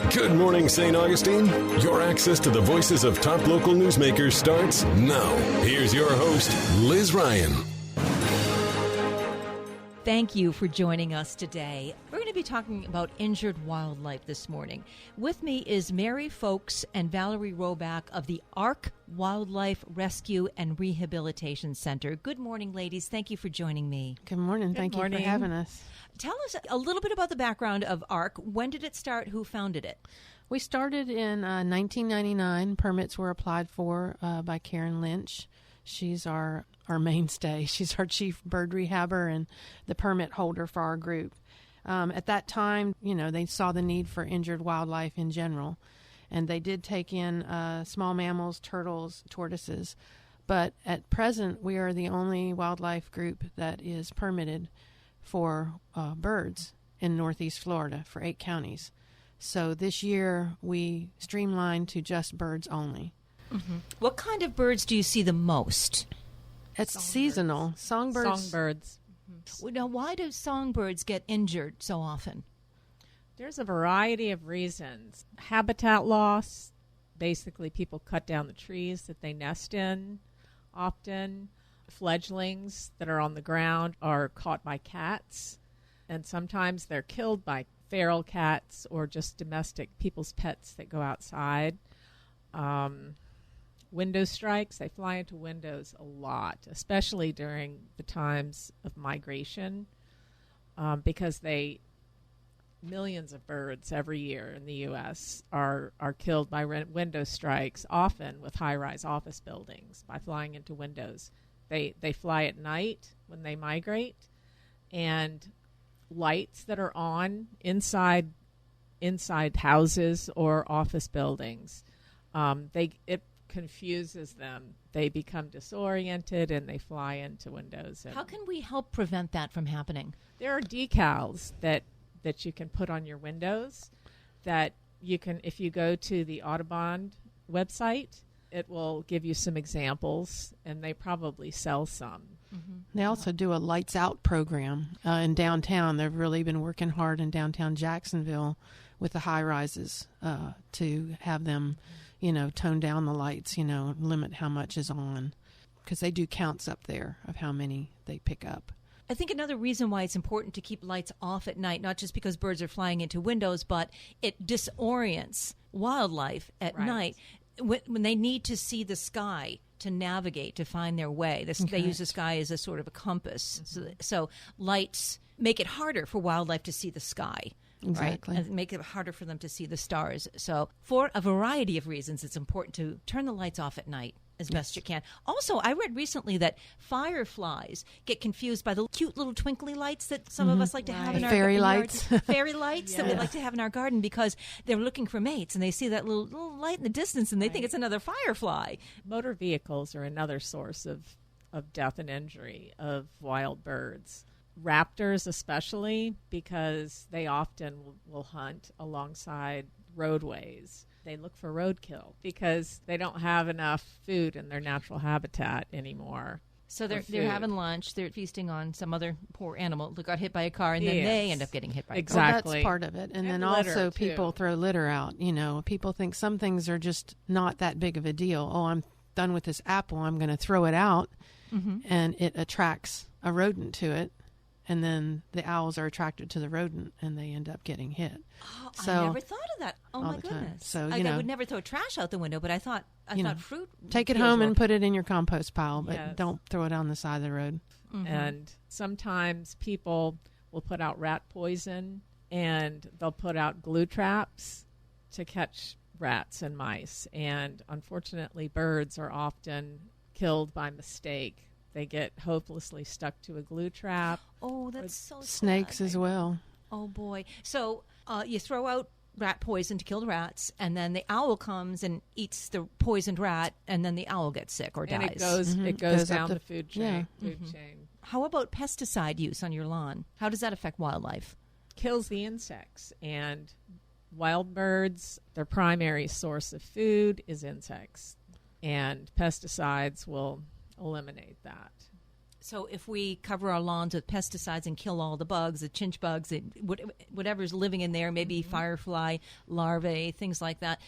Good morning, St. Augustine. Your access to the voices of top local newsmakers starts now. Here's your host, Liz Ryan. Thank you for joining us today. We're going to be talking about injured wildlife this morning. With me is Mary Folks and Valerie Roback of the ARC Wildlife Rescue and Rehabilitation Center. Good morning, ladies. Thank you for joining me. Good morning. Thank you for having us. Tell us a little bit about the background of ARC. When did it start? Who founded it? We started in 1999. Permits were applied for by Karen Lynch. She's our mainstay. She's our chief bird rehabber and the permit holder for our group. At that time, they saw the need for injured wildlife in general, and they did take in small mammals, turtles, tortoises. But at present, we are the only wildlife group that is permitted for birds in Northeast Florida for 8 counties. So this year, we streamlined to just birds only. Mm-hmm. What kind of birds do you see the most? It's seasonal. Songbirds. Mm-hmm. Now, why do songbirds get injured so often? There's a variety of reasons. Habitat loss. Basically, people cut down the trees that they nest in often. Fledglings that are on the ground are caught by cats, and sometimes they're killed by feral cats or just domestic people's pets that go outside. Window strikes, they fly into windows a lot, especially during the times of migration, because millions of birds every year in the U.S. are killed by window strikes, often with high-rise office buildings, by flying into windows. They fly at night when they migrate, and lights that are on inside houses or office buildings, it confuses them. They become disoriented and they fly into windows. How can we help prevent that from happening? There are decals that you can put on your windows that you can, if you go to the Audubon website, it will give you some examples, and they probably sell some. Mm-hmm. They also do a lights out program in downtown. They've really been working hard in downtown Jacksonville with the high rises to have them, tone down the lights, limit how much is on, because they do counts up there of how many they pick up. I think another reason why it's important to keep lights off at night, not just because birds are flying into windows, but it disorients wildlife at night. When they need to see the sky to navigate, to find their way. They use the sky as a sort of a compass. Mm-hmm. So lights make it harder for wildlife to see the sky. Exactly. Right? And make it harder for them to see the stars. So for a variety of reasons, it's important to turn the lights off at night as best you can. Also, I read recently that fireflies get confused by the cute little twinkly lights that some of us like to have in our fairy garden. lights. Fairy lights that we like to have in our garden because they're looking for mates and they see that little light in the distance and they think it's another firefly. Motor vehicles are another source of death and injury of wild birds. Raptors especially, because they often will hunt alongside roadways. They look for roadkill because they don't have enough food in their natural habitat anymore. So they're having lunch, they're feasting on some other poor animal that got hit by a car, and then they end up getting hit by a car. Well, that's part of it. And then also people throw litter out. People think some things are just not that big of a deal. Oh, I'm done with this apple, I'm going to throw it out, and it attracts a rodent to it. And then the owls are attracted to the rodent, and they end up getting hit. Oh, I never thought of that. Oh, my goodness. So, I would never throw trash out the window, but I thought fruit. Take it home and put it in your compost pile, but don't throw it on the side of the road. Mm-hmm. And sometimes people will put out rat poison, and they'll put out glue traps to catch rats and mice. And unfortunately, birds are often killed by mistake. They get hopelessly stuck to a glue trap. Oh, that's so sad. Snakes as well. Oh, boy. So you throw out rat poison to kill the rats, and then the owl comes and eats the poisoned rat, and then the owl gets sick or dies. And it goes down the food chain. How about pesticide use on your lawn? How does that affect wildlife? Kills the insects. And wild birds, their primary source of food is insects. And pesticides will eliminate that. So if we cover our lawns with pesticides and kill all the bugs, the chinch bugs, whatever's living in there, maybe firefly larvae, things like that,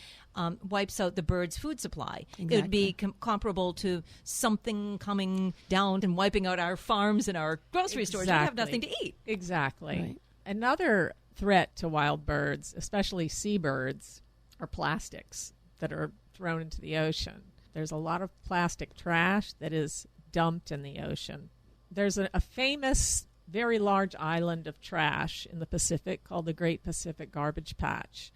wipes out the bird's food supply. Exactly. It would be comparable to something coming down and wiping out our farms and our grocery stores. We have nothing to eat. Exactly. Right. Another threat to wild birds, especially seabirds, are plastics that are thrown into the ocean. There's a lot of plastic trash that is dumped in the ocean. There's a famous, very large island of trash in the Pacific called the Great Pacific Garbage Patch.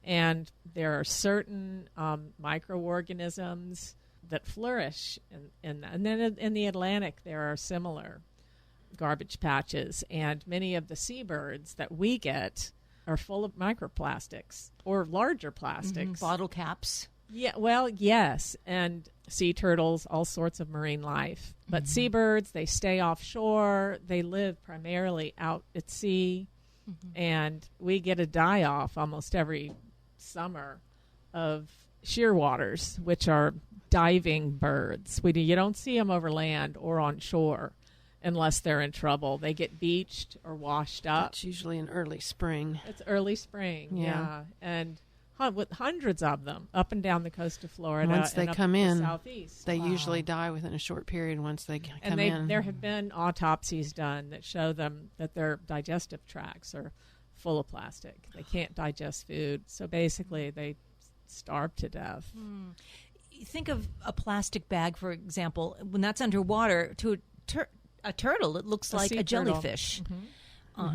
And there are certain microorganisms that flourish in that. And then in the Atlantic, there are similar garbage patches. And many of the seabirds that we get are full of microplastics or larger plastics. Bottle caps. Yeah, well, yes, and sea turtles, all sorts of marine life. But seabirds, they stay offshore. They live primarily out at sea. And we get a die-off almost every summer of shearwaters, which are diving birds. You don't see them over land or on shore unless they're in trouble. They get beached or washed up. It's usually in early spring. It's early spring, Yeah. And with hundreds of them up and down the coast of Florida. Once they and up come to in, the southeast. they usually die within a short period once they come And in. there have been autopsies done that show them that their digestive tracts are full of plastic. They can't digest food. So basically, they starve to death. Think of a plastic bag, for example. When that's underwater, to a turtle, it looks like sea a turtle. jellyfish.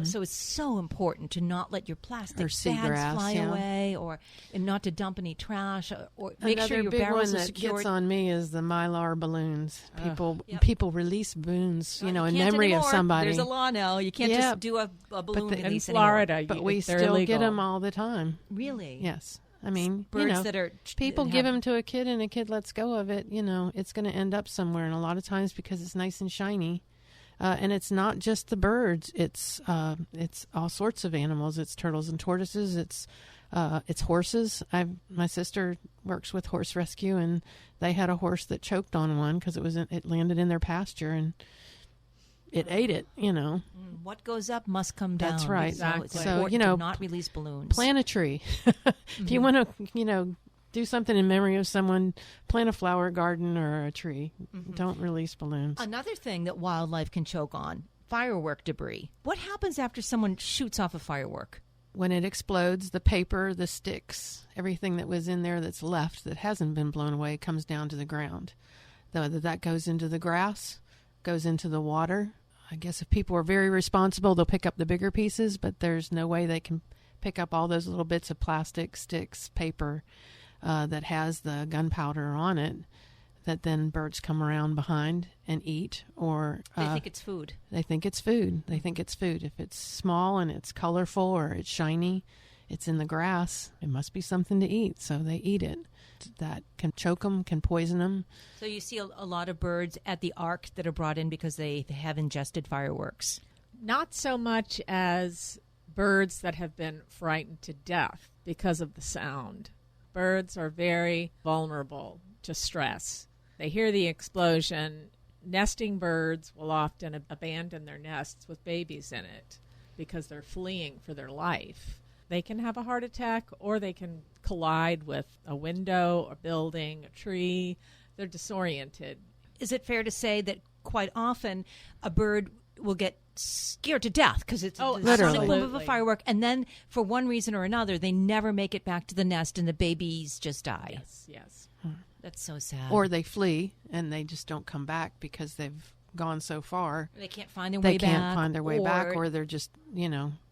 So it's so important to not let your plastic Or bags seagrass, fly yeah. away, and not to dump any trash, or make Another sure your big barrels one are that secured. gets on me is the mylar balloons. Yep. People release balloons, in Can't memory of anymore. somebody. There's a law now. You can't Yeah. just do a balloon In release Florida, but you- we they're still illegal. get them all the time. anymore. Really? Yes. I mean, Birds that are people that give have- them to a kid and a kid lets go of it. It's going to end up somewhere, and a lot of times because it's nice and shiny. And it's not just the birds; it's all sorts of animals. It's turtles and tortoises. It's horses. My sister works with horse rescue, and they had a horse that choked on one because it landed in their pasture and it ate it. What goes up must come down. That's right. So it's So, important to not release balloons. Plant a tree. If you want to, do something in memory of someone, plant a flower garden or a tree. Don't release balloons. Another thing that wildlife can choke on: firework debris. What happens after someone shoots off a firework? When it explodes, the paper, the sticks, everything that was in there that's left that hasn't been blown away comes down to the ground. That goes into the grass, goes into the water. I guess if people are very responsible, they'll pick up the bigger pieces, but there's no way they can pick up all those little bits of plastic, sticks, paper that has the gunpowder on it that then birds come around behind and eat. Or They think it's food. They think it's food. If it's small and it's colorful or it's shiny, it's in the grass, it must be something to eat, so they eat it. That can choke them, can poison them. So you see a lot of birds at the Ark that are brought in because they have ingested fireworks. Not so much as birds that have been frightened to death because of the sound. Birds are very vulnerable to stress. They hear the explosion. Nesting birds will often abandon their nests with babies in it because they're fleeing for their life. They can have a heart attack, or they can collide with a window, a building, a tree. They're disoriented. Is it fair to say that quite often a bird will get scared to death because it's the literally. sonic boom of a firework, and then for one reason or another, they never make it back to the nest, and the babies just die? Yes. That's so sad. Or they flee and they just don't come back because they've gone so far. they can't find their They way back. can't find their way back, or they're just,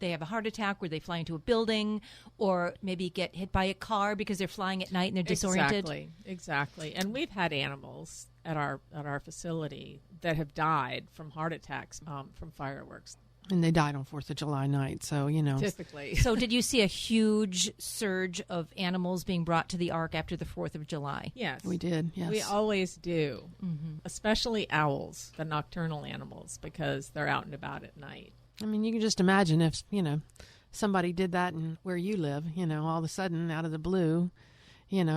they have a heart attack where they fly into a building, or maybe get hit by a car because they're flying at night and they're disoriented. Exactly. And we've had animals at our facility that have died from heart attacks from fireworks. And they died on 4th of July night, so, Typically. So did you see a huge surge of animals being brought to the Ark after the 4th of July? Yes. we did, yes. We always do, especially owls, the nocturnal animals, because they're out and about at night. I mean, you can just imagine if, somebody did that in where you live, all of a sudden, out of the blue,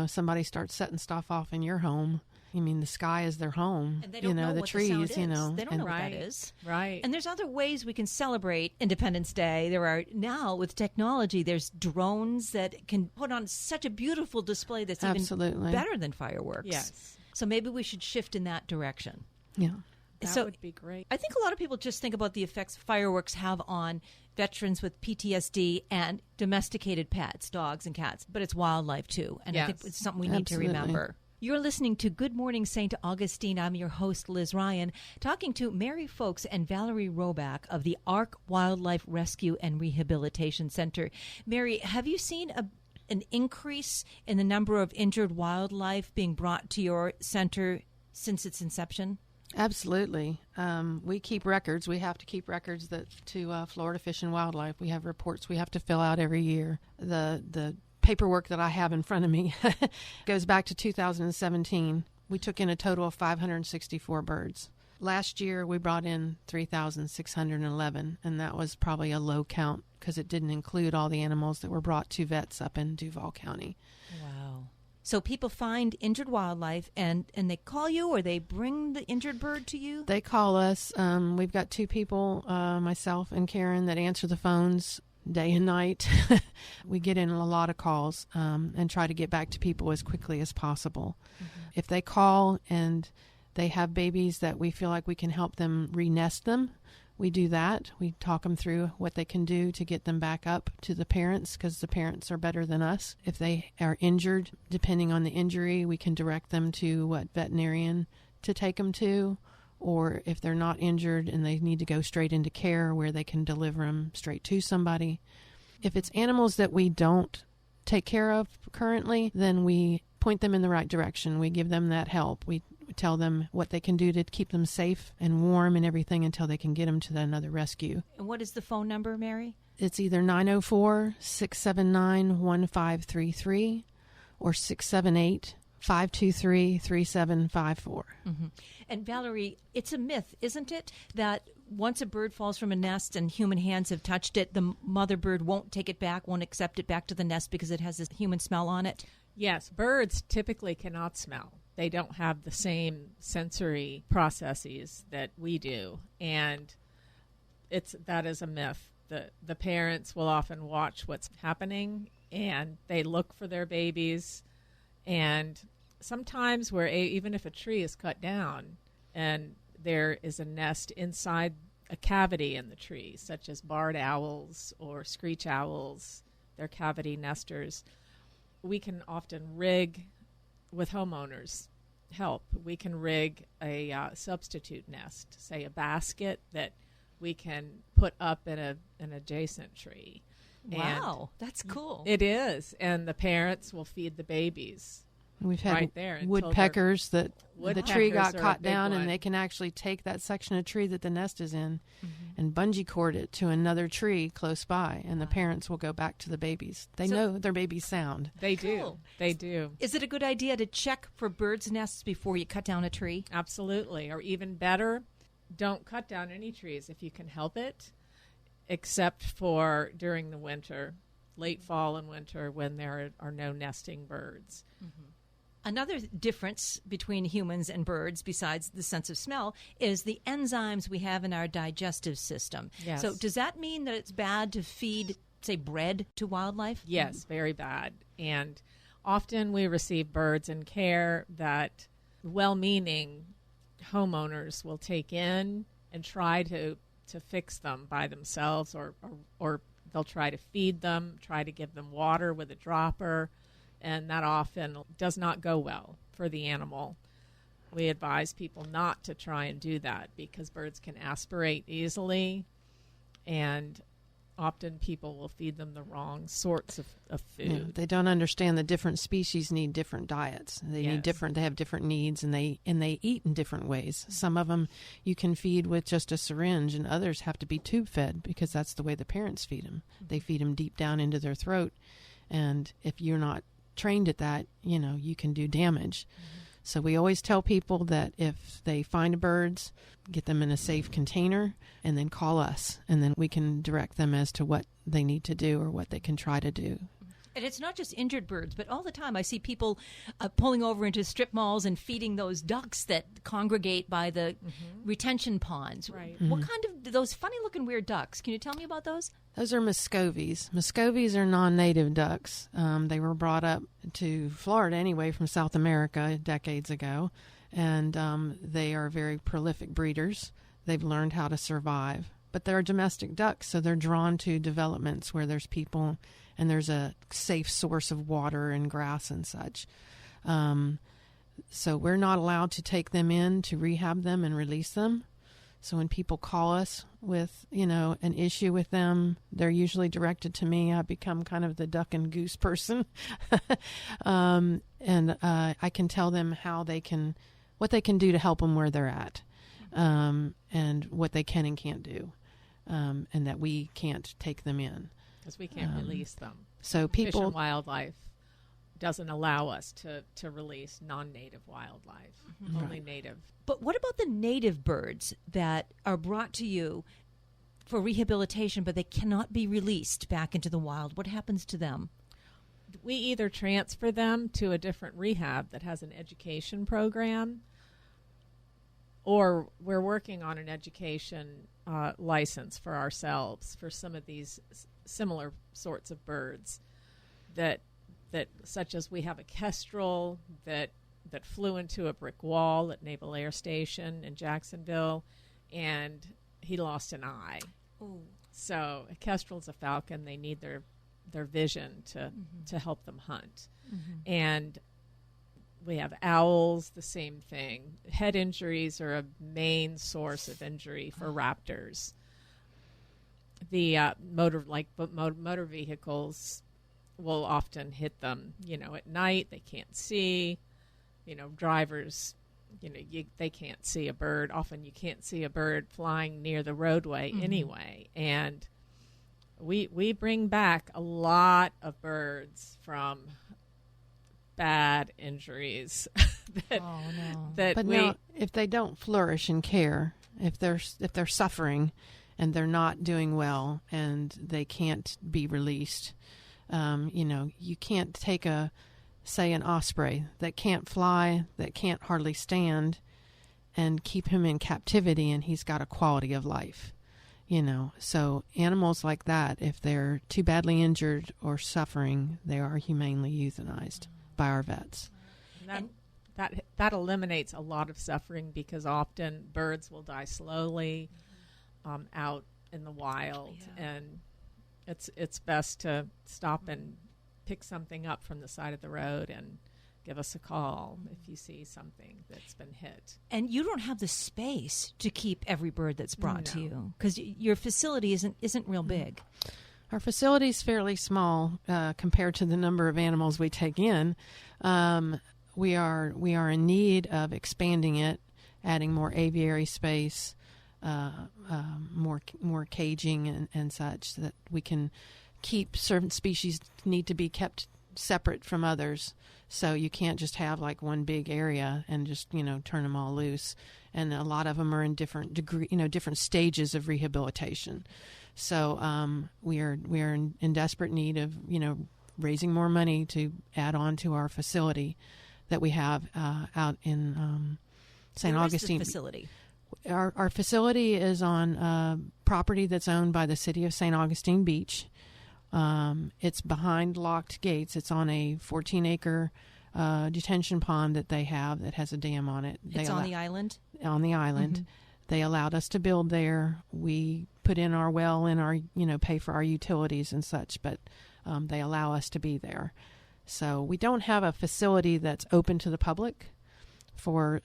somebody starts setting stuff off in your home. I mean, the sky is their home. And they don't know the what trees, the sound is. They don't know right, what that is. Right. And there's other ways we can celebrate Independence Day. There are now, with technology, there's drones that can put on such a beautiful display that's Absolutely. even better than fireworks. Yes. So maybe we should shift in that direction. Yeah. That would be great. I think a lot of people just think about the effects fireworks have on veterans with PTSD and domesticated pets, dogs and cats, but it's wildlife too. And I think it's something we need Absolutely. to remember. You're listening to Good Morning St. Augustine. I'm your host, Liz Ryan, talking to Mary Folks and Valerie Roback of the ARC Wildlife Rescue and Rehabilitation Center. Mary, have you seen an increase in the number of injured wildlife being brought to your center since its inception? Absolutely. We keep records. We have to keep records to Florida Fish and Wildlife. We have reports we have to fill out every year. The paperwork that I have in front of me goes back to 2017. We took in a total of 564 birds. Last year, we brought in 3,611, and that was probably a low count because it didn't include all the animals that were brought to vets up in Duval County. Wow. So people find injured wildlife and they call you, or they bring the injured bird to you? They call us. We've got two people, myself and Karen, that answer the phones day and night. We get in a lot of calls and try to get back to people as quickly as possible. Mm-hmm. If they call and they have babies that we feel like we can help them re-nest them, we do that. We talk them through what they can do to get them back up to the parents, because the parents are better than us. If they are injured, depending on the injury, we can direct them to what veterinarian to take them to, or if they're not injured and they need to go straight into care, where they can deliver them straight to somebody. If it's animals that we don't take care of currently, then we point them in the right direction. We give them that help. We tell them what they can do to keep them safe and warm and everything until they can get them to another rescue. And what is the phone number, Mary? It's either 904-679-1533 or 678-523-3754. Mm-hmm. And Valerie, it's a myth, isn't it, that once a bird falls from a nest and human hands have touched it, the mother bird won't take it back, won't accept it back to the nest because it has this human smell on it? Yes, birds typically cannot smell. They don't have the same sensory processes that we do, and that is a myth. The parents will often watch what's happening, and they look for their babies, and sometimes even if a tree is cut down and there is a nest inside a cavity in the tree, such as barred owls or screech owls, they're cavity nesters, we can often rig, with homeowners' help, we can rig a substitute nest, say a basket that we can put up in an adjacent tree. Wow, that's cool. It is, and the parents will feed the babies. We've had right there woodpeckers that the tree got caught down, one. and they can actually take that section of tree that the nest is in and bungee cord it to another tree close by, and the parents will go back to the babies. They know their baby's sound. They Cool. do. They do. Is it a good idea to check for birds' nests before you cut down a tree? Absolutely. Or even better, don't cut down any trees if you can help it, except for during the winter, late fall and winter, when there are no nesting birds. Mm-hmm. Another difference between humans and birds, besides the sense of smell, is the enzymes we have in our digestive system. Yes. So does that mean that it's bad to feed, say, bread to wildlife? Yes, very bad. And often we receive birds in care that well-meaning homeowners will take in and try to fix them by themselves, or they'll try to feed them, try to give them water with a dropper, and that often does not go well for the animal. We advise people not to try and do that because birds can aspirate easily, and often people will feed them the wrong sorts of food. Yeah, they don't understand the different species need different diets. They need different. They have different needs, and they eat in different ways. Some of them you can feed with just a syringe, and others have to be tube fed because that's the way the parents feed them. They feed them deep down into their throat, and if you're not trained at that, you can do damage. So we always tell people that if they find birds, get them in a safe container and then call us, and then we can direct them as to what they need to do or what they can try to do. And it's not just injured birds, but all the time I see people pulling over into strip malls and feeding those ducks that congregate by the retention ponds. Right. What kind of those funny-looking weird ducks? Can you tell me about those? Those are Muscovies. Muscovies are non-native ducks. They were brought up to Florida anyway from South America decades ago, and they are very prolific breeders. They've learned how to survive. But they're domestic ducks, so they're drawn to developments where there's people and there's a safe source of water and grass and such. So we're not allowed to take them in to rehab them and release them. So when people call us with, an issue with them, they're usually directed to me. I become kind of the duck and goose person. And I can tell them what they can do to help them where they're at, and what they can and can't do. And that we can't take them in. Because we can't release them. So Fish and Wildlife doesn't allow us to release non-native wildlife, only native. But what about the native birds that are brought to you for rehabilitation, but they cannot be released back into the wild? What happens to them? We either transfer them to a different rehab that has an education program, or we're working on an education license for ourselves for some of these similar sorts of birds that such as we have a kestrel that flew into a brick wall at Naval Air Station in Jacksonville, and he lost an eye. Ooh. So a kestrel's a falcon. They need their vision to help them hunt. And we have owls, the same thing. Head injuries are a main source of injury for raptors. The motor vehicles will often hit them, at night. They can't see. Drivers, they can't see a bird. Often you can't see a bird flying near the roadway anyway. And we bring back a lot of birds from bad injuries now, if they don't flourish in care, if they're suffering and they're not doing well and they can't be released, you can't take an osprey that can't fly, that can't hardly stand, and keep him in captivity and he's got a quality of life. So animals like that, if they're too badly injured or suffering, they are humanely euthanized by our vets. And that eliminates a lot of suffering, because often birds will die slowly out in the wild, and it's best to stop and pick something up from the side of the road and give us a call if you see something that's been hit. And you don't have the space to keep every bird that's brought to you, because your facility isn't real big. Our facility is fairly small compared to the number of animals we take in. We are in need of expanding it, adding more aviary space, more caging and such, so that we can keep certain species need to be kept separate from others. So you can't just have like one big area and just turn them all loose. And a lot of them are in different different stages of rehabilitation. So we are in desperate need of raising more money to add on to our facility that we have out in St. Augustine. Where is the facility? Our facility is on property that's owned by the city of St. Augustine Beach. It's behind locked gates. It's on a 14-acre detention pond that they have that has a dam on it. It's on the island? On the island. They allowed us to build there. We put in our well and our, pay for our utilities and such, but they allow us to be there. So we don't have a facility that's open to the public for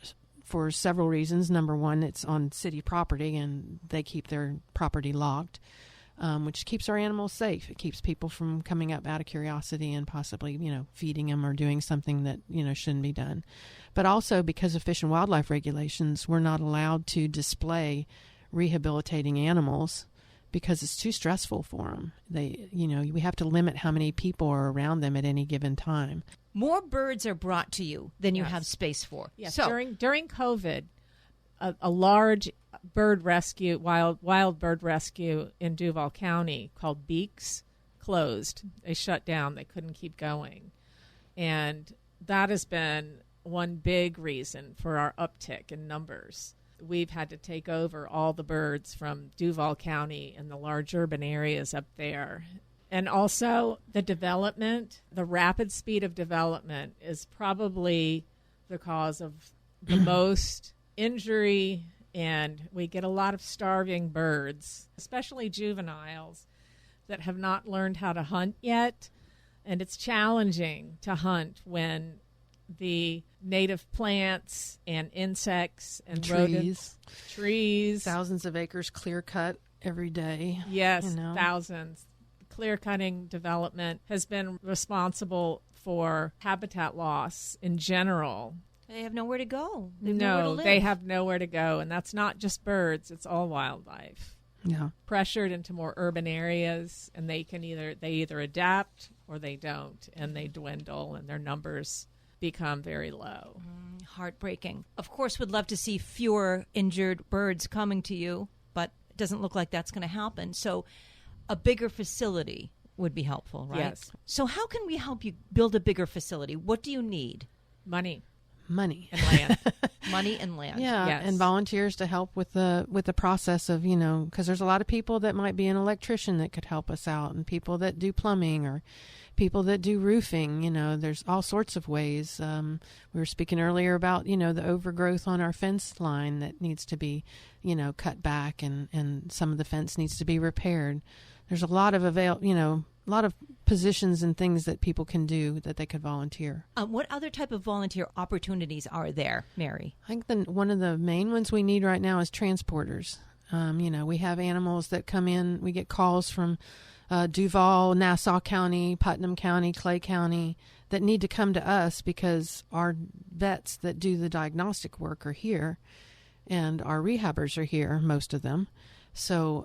several reasons. Number one, it's on city property and they keep their property locked, which keeps our animals safe. It keeps people from coming up out of curiosity and possibly, feeding them or doing something that, shouldn't be done. But also because of fish and wildlife regulations, we're not allowed to display rehabilitating animals because it's too stressful for them. We have to limit how many people are around them at any given time. More birds are brought to you than you have space for. Yes. So, during COVID, a large bird rescue, wild bird rescue in Duval County called Beaks closed. They shut down. They couldn't keep going. And that has been one big reason for our uptick in numbers. We've had to take over all the birds from Duval County and the large urban areas up there. And also the development, the rapid speed of development is probably the cause of the most injury, and we get a lot of starving birds, especially juveniles, that have not learned how to hunt yet. And it's challenging to hunt when the native plants and insects and rodents, trees, thousands of acres clear cut every day. Yes, thousands. Clear cutting development has been responsible for habitat loss in general. They have nowhere to go. They have nowhere to go, and that's not just birds; it's all wildlife. Yeah, pressured into more urban areas, and they either adapt or they don't, and they dwindle, and their numbers become very low. Heartbreaking. Of course, would love to see fewer injured birds coming to you, but it doesn't look like that's going to happen. So a bigger facility would be helpful, right? Yes. So how can we help you build a bigger facility? What do you need? Money and land. Money and land. Yeah, yes. And volunteers to help with the process of, because there's a lot of people that might be an electrician that could help us out, and people that do plumbing or people that do roofing. There's all sorts of ways. We were speaking earlier about, the overgrowth on our fence line that needs to be, cut back, and some of the fence needs to be repaired. There's a lot of a lot of positions and things that people can do that they could volunteer. What other type of volunteer opportunities are there, Mary? I think one of the main ones we need right now is transporters. We have animals that come in. We get calls from Duval, Nassau County, Putnam County, Clay County that need to come to us because our vets that do the diagnostic work are here, and our rehabbers are here, most of them. So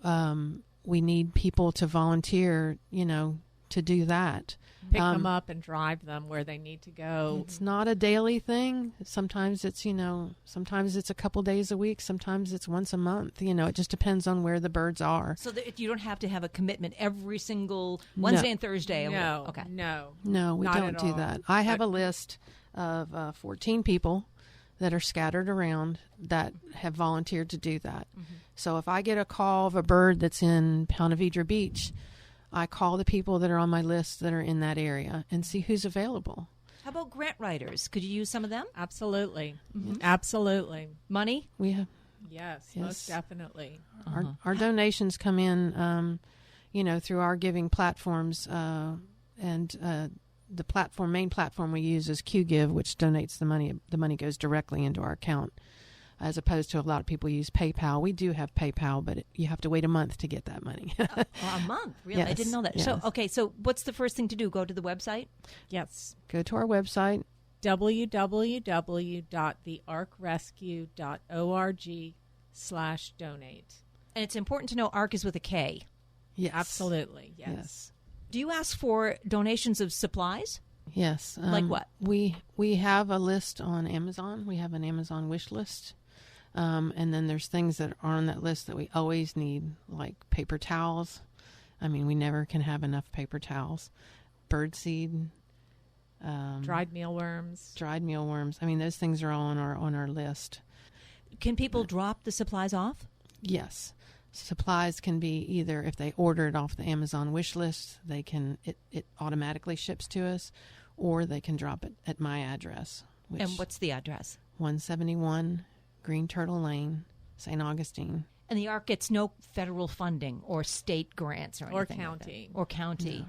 we need people to volunteer, to do that. Pick them up and drive them where they need to go. It's not a daily thing. Sometimes it's, sometimes it's a couple days a week. Sometimes it's once a month. It just depends on where the birds are. So that you don't have to have a commitment every single Wednesday and Thursday. No, okay. No, we don't do that. I have a list of 14 people that are scattered around that have volunteered to do that. Mm-hmm. So if I get a call of a bird that's in Ponte Vedra Beach, I call the people that are on my list that are in that area and see who's available. How about grant writers? Could you use some of them? Absolutely. Mm-hmm. Absolutely. Money? We have. Yes, most definitely. Our donations come in, through our giving platforms, and the main platform we use is QGive, which donates the money. The money goes directly into our account, as opposed to a lot of people use PayPal. We do have PayPal, but you have to wait a month to get that money. A month? Really? Yes. I didn't know that. Yes. So what's the first thing to do? Go to the website? Yes. Go to our website. www.thearcrescue.org/donate. And it's important to know ARC is with a K. Yes. Absolutely. Yes. Do you ask for donations of supplies? Yes. Like what? We have a list on Amazon. We have an Amazon wish list. And then there's things that are on that list that we always need, like paper towels. I mean, we never can have enough paper towels. Birdseed. Dried mealworms. I mean, those things are all on our list. Can people drop the supplies off? Yes. Supplies can be either, if they order it off the Amazon wish list, it automatically ships to us, or they can drop it at my address. And what's the address? 171 Green Turtle Lane, St. Augustine. And the ARC gets no federal funding or state grants or anything county. Or county.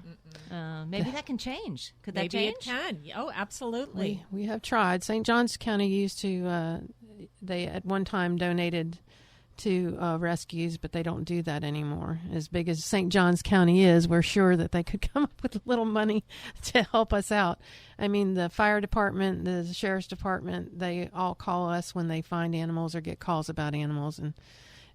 Maybe that can change. Could that Maybe change? it can. Oh, absolutely. We have tried. St. Johns County used to, they at one time donated to rescues, but they don't do that anymore. As big as St. Johns County is, we're sure that they could come up with a little money to help us out. I mean, the fire department, the sheriff's department, they all call us when they find animals or get calls about animals, and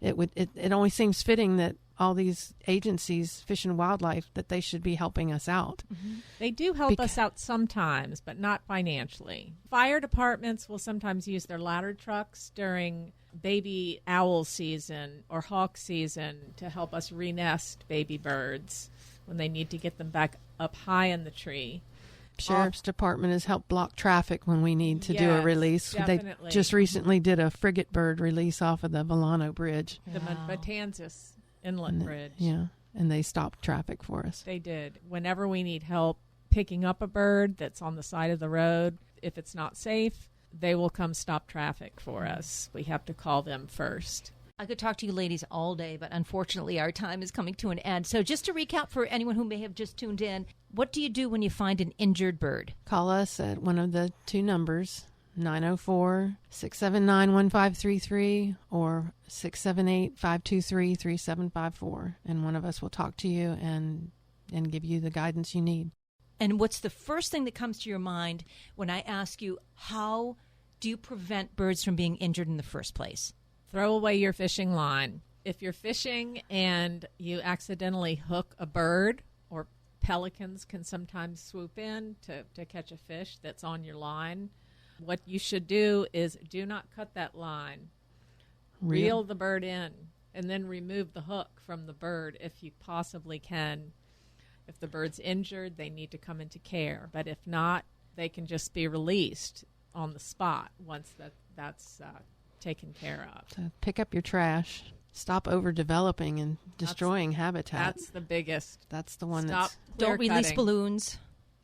it only seems fitting that all these agencies, Fish and Wildlife, that they should be helping us out. Mm-hmm. They do help us out sometimes, but not financially. Fire departments will sometimes use their ladder trucks during baby owl season or hawk season to help us re-nest baby birds when they need to get them back up high in the tree. Sheriff's Department has helped block traffic when we need to do a Yes, release. definitely. They just recently did a frigate bird release off of the Volano Bridge. The Matanzas Inlet Bridge. Yeah, and they stopped traffic for us. They did. Whenever we need help picking up a bird that's on the side of the road, if it's not safe, they will come stop traffic for us. We have to call them first. I could talk to you ladies all day, but unfortunately our time is coming to an end. So just to recap for anyone who may have just tuned in, what do you do when you find an injured bird? Call us at one of the two numbers, 904-679-1533 or 678-523-3754, and one of us will talk to you and give you the guidance you need. And what's the first thing that comes to your mind when I ask you, how do you prevent birds from being injured in the first place? Throw away your fishing line. If you're fishing and you accidentally hook a bird, or pelicans can sometimes swoop in to catch a fish that's on your line, what you should do is do not cut that line. Reel the bird in and then remove the hook from the bird if you possibly can. If the bird's injured, they need to come into care. But if not, they can just be released on the spot once that's taken care of. So pick up your trash. Stop overdeveloping and destroying habitat. That's the biggest. That's the one. Stop. Don't release cutting. balloons.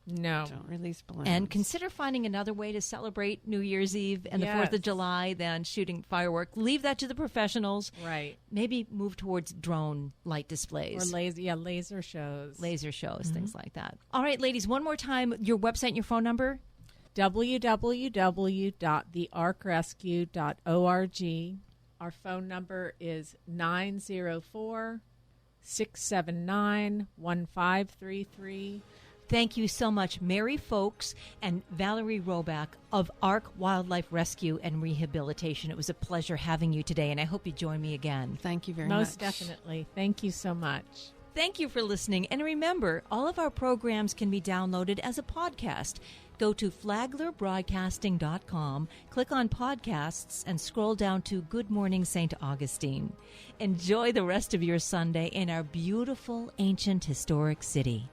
No. Don't release balloons. And consider finding another way to celebrate New Year's Eve and the 4th of July than shooting fireworks. Leave that to the professionals. Right. Maybe move towards drone light displays. Or laser shows. Laser shows, things like that. All right, ladies, one more time, your website and your phone number. www.thearkrescue.org. Our phone number is 904-679-1533. Thank you so much, Mary Folks and Valerie Roback of Ark Wildlife Rescue and Rehabilitation. It was a pleasure having you today, and I hope you join me again. Thank you very much. Most definitely. Thank you so much. Thank you for listening. And remember, all of our programs can be downloaded as a podcast. Go to flaglerbroadcasting.com, click on podcasts, and scroll down to Good Morning St. Augustine. Enjoy the rest of your Sunday in our beautiful, ancient, historic city.